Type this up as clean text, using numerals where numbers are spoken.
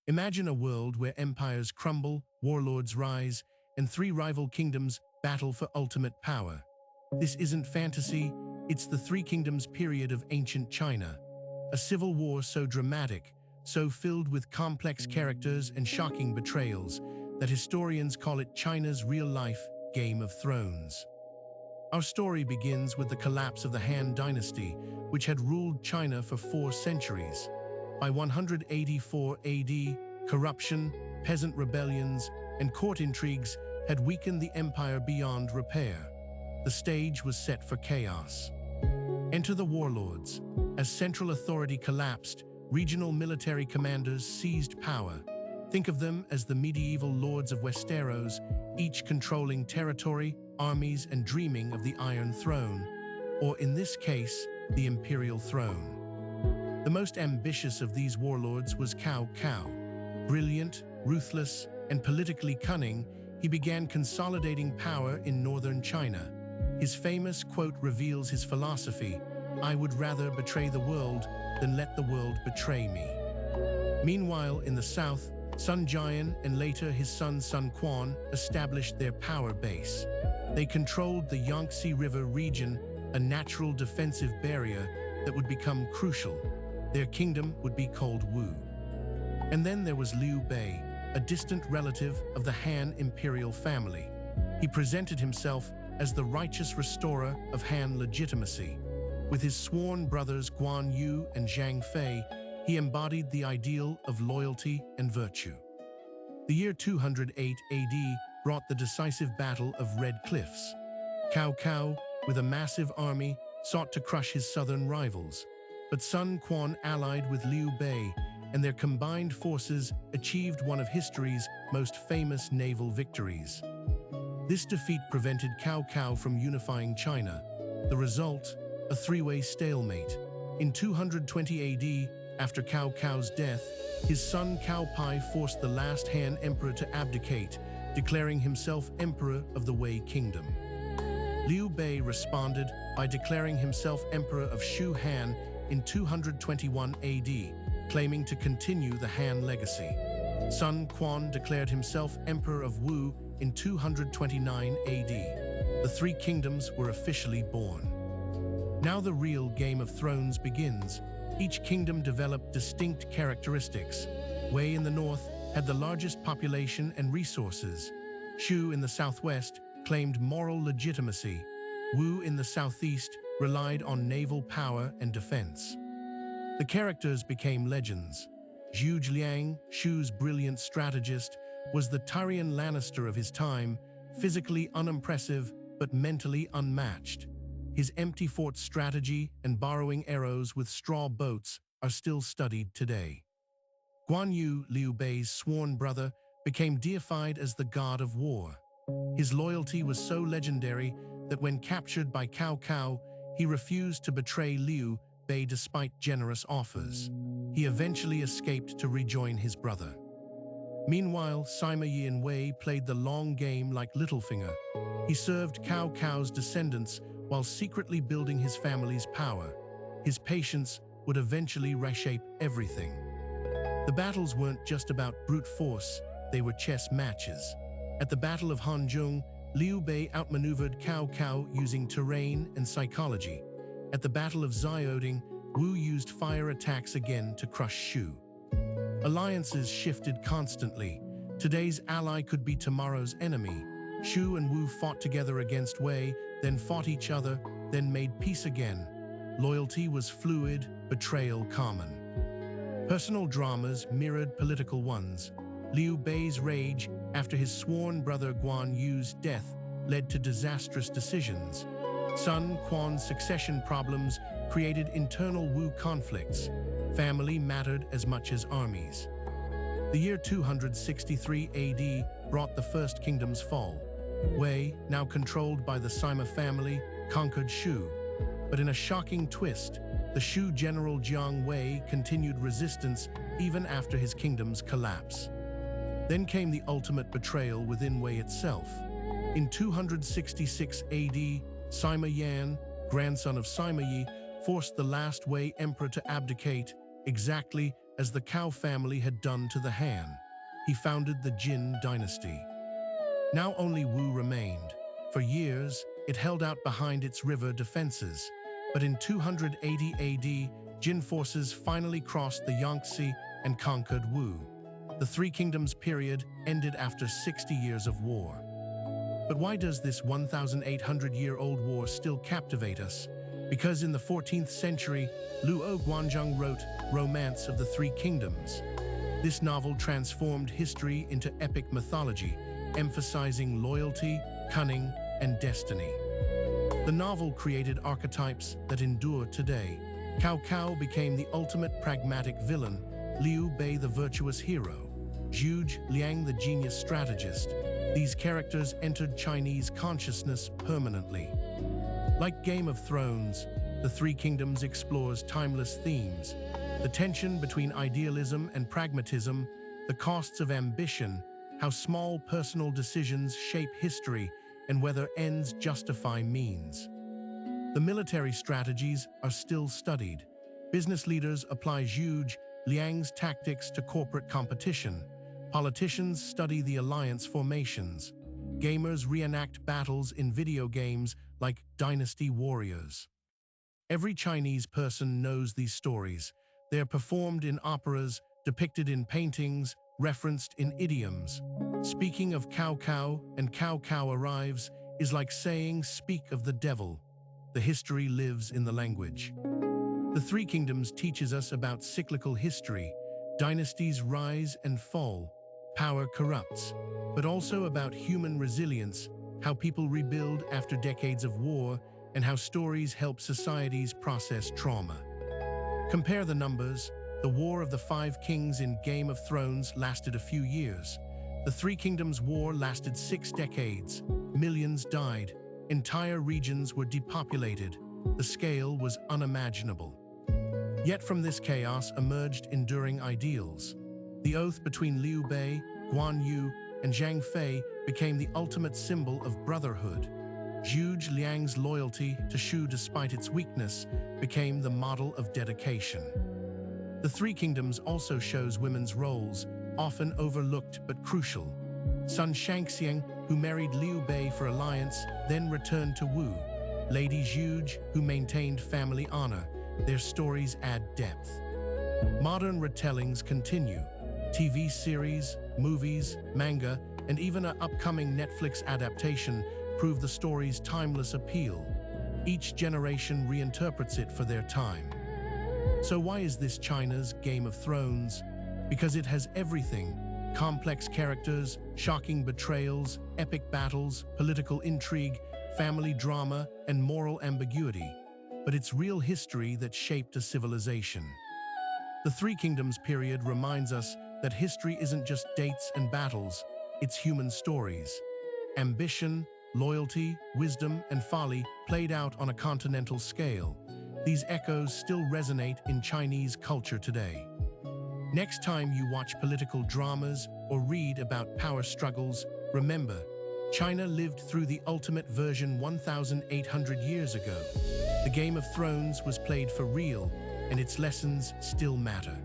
Imagine a world where empires crumble, warlords rise, and three rival kingdoms battle for ultimate power. This isn't fantasy, it's the Three Kingdoms period of ancient China. A civil war so dramatic, so filled with complex characters and shocking betrayals, that historians call it China's real-life Game of Thrones. Our story begins with the collapse of the Han Dynasty, which had ruled China for 4 centuries. By 184 AD, corruption, peasant rebellions, and court intrigues had weakened the empire beyond repair. The stage was set for chaos. Enter the warlords. As central authority collapsed, regional military commanders seized power. Think of them as the medieval lords of Westeros, each controlling territory, armies, and dreaming of the Iron Throne, or in this case, the Imperial Throne. The most ambitious of these warlords was Cao Cao. Brilliant, ruthless, and politically cunning, he began consolidating power in northern China. His famous quote reveals his philosophy: "I would rather betray the world than let the world betray me." Meanwhile, in the south, Sun Jian and later his son Sun Quan established their power base. They controlled the Yangtze River region, a natural defensive barrier that would become crucial. Their kingdom would be called Wu. And then there was Liu Bei, a distant relative of the Han imperial family. He presented himself as the righteous restorer of Han legitimacy. With his sworn brothers Guan Yu and Zhang Fei, he embodied the ideal of loyalty and virtue. The year 208 AD brought the decisive Battle of Red Cliffs. Cao Cao, with a massive army, sought to crush his southern rivals, but Sun Quan allied with Liu Bei, and their combined forces achieved one of history's most famous naval victories. This defeat prevented Cao Cao from unifying China. The result, a 3-way stalemate. In 220 AD, after Cao Cao's death, his son Cao Pi forced the last Han emperor to abdicate, declaring himself emperor of the Wei kingdom. Liu Bei responded by declaring himself emperor of Shu Han in 221 AD, claiming to continue the Han legacy. Sun Quan declared himself emperor of Wu in 229 AD. The Three Kingdoms were officially born. Now the real Game of Thrones begins. Each kingdom developed distinct characteristics. Wei in the north had the largest population and resources. Shu in the southwest claimed moral legitimacy. Wu in the southeast relied on naval power and defense. The characters became legends. Zhuge Liang, Shu's brilliant strategist, was the Tyrion Lannister of his time, physically unimpressive but mentally unmatched. His empty fort strategy and borrowing arrows with straw boats are still studied today. Guan Yu, Liu Bei's sworn brother, became deified as the god of war. His loyalty was so legendary that when captured by Cao Cao, he refused to betray Liu Bei despite generous offers. He eventually escaped to rejoin his brother. Meanwhile, Sima Yi and Wei played the long game like Littlefinger. He served Cao Cao's descendants while secretly building his family's power. His patience would eventually reshape everything. The battles weren't just about brute force, they were chess matches. At the Battle of Hanzhong, Liu Bei outmaneuvered Cao Cao using terrain and psychology. At the Battle of Xiaoding, Wu used fire attacks again to crush Shu. Alliances shifted constantly. Today's ally could be tomorrow's enemy. Shu and Wu fought together against Wei, then fought each other, then made peace again. Loyalty was fluid, betrayal common. Personal dramas mirrored political ones. Liu Bei's rage after his sworn brother Guan Yu's death led to disastrous decisions. Sun Quan's succession problems created internal Wu conflicts. Family mattered as much as armies. The year 263 AD brought the First Kingdom's fall. Wei, now controlled by the Sima family, conquered Shu. But in a shocking twist, the Shu general Jiang Wei continued resistance even after his kingdom's collapse. Then came the ultimate betrayal within Wei itself. In 266 AD, Sima Yan, grandson of Sima Yi, forced the last Wei emperor to abdicate exactly as the Cao family had done to the Han. He founded the Jin Dynasty. Now only Wu remained. For years, it held out behind its river defenses. But in 280 AD, Jin forces finally crossed the Yangtze and conquered Wu. The Three Kingdoms period ended after 60 years of war. But why does this 1,800-year-old war still captivate us? Because in the 14th century, Luo Guanzhong wrote Romance of the Three Kingdoms. This novel transformed history into epic mythology, emphasizing loyalty, cunning, and destiny. The novel created archetypes that endure today. Cao Cao became the ultimate pragmatic villain, Liu Bei the virtuous hero, Zhuge Liang the genius strategist. These characters entered Chinese consciousness permanently. Like Game of Thrones, The Three Kingdoms explores timeless themes: the tension between idealism and pragmatism, the costs of ambition, how small personal decisions shape history, and whether ends justify means. The military strategies are still studied. Business leaders apply Zhuge Liang's tactics to corporate competition. Politicians study the alliance formations. Gamers reenact battles in video games like Dynasty Warriors. Every Chinese person knows these stories. They are performed in operas, depicted in paintings, referenced in idioms. Speaking of Cao Cao and Cao Cao arrives is like saying, speak of the devil. The history lives in the language. The Three Kingdoms teaches us about cyclical history. Dynasties rise and fall. Power corrupts. But also about human resilience, how people rebuild after decades of war, and how stories help societies process trauma. Compare the numbers. The War of the Five Kings in Game of Thrones lasted a few years. The Three Kingdoms War lasted 6 decades. Millions died. Entire regions were depopulated. The scale was unimaginable. Yet from this chaos emerged enduring ideals. The oath between Liu Bei, Guan Yu, and Zhang Fei became the ultimate symbol of brotherhood. Zhuge Liang's loyalty to Shu despite its weakness became the model of dedication. The Three Kingdoms also shows women's roles, often overlooked but crucial. Sun Shangxiang, who married Liu Bei for alliance, then returned to Wu. Lady Zhuge, who maintained family honor. Their stories add depth. Modern retellings continue. TV series, movies, manga, and even an upcoming Netflix adaptation prove the story's timeless appeal. Each generation reinterprets it for their time. So why is this China's Game of Thrones? Because it has everything: complex characters, shocking betrayals, epic battles, political intrigue, family drama, and moral ambiguity. But it's real history that shaped a civilization. The Three Kingdoms period reminds us that history isn't just dates and battles, it's human stories. Ambition, loyalty, wisdom, and folly played out on a continental scale. These echoes still resonate in Chinese culture today. Next time you watch political dramas or read about power struggles, remember, China lived through the ultimate version 1,800 years ago. The Game of Thrones was played for real, and its lessons still matter.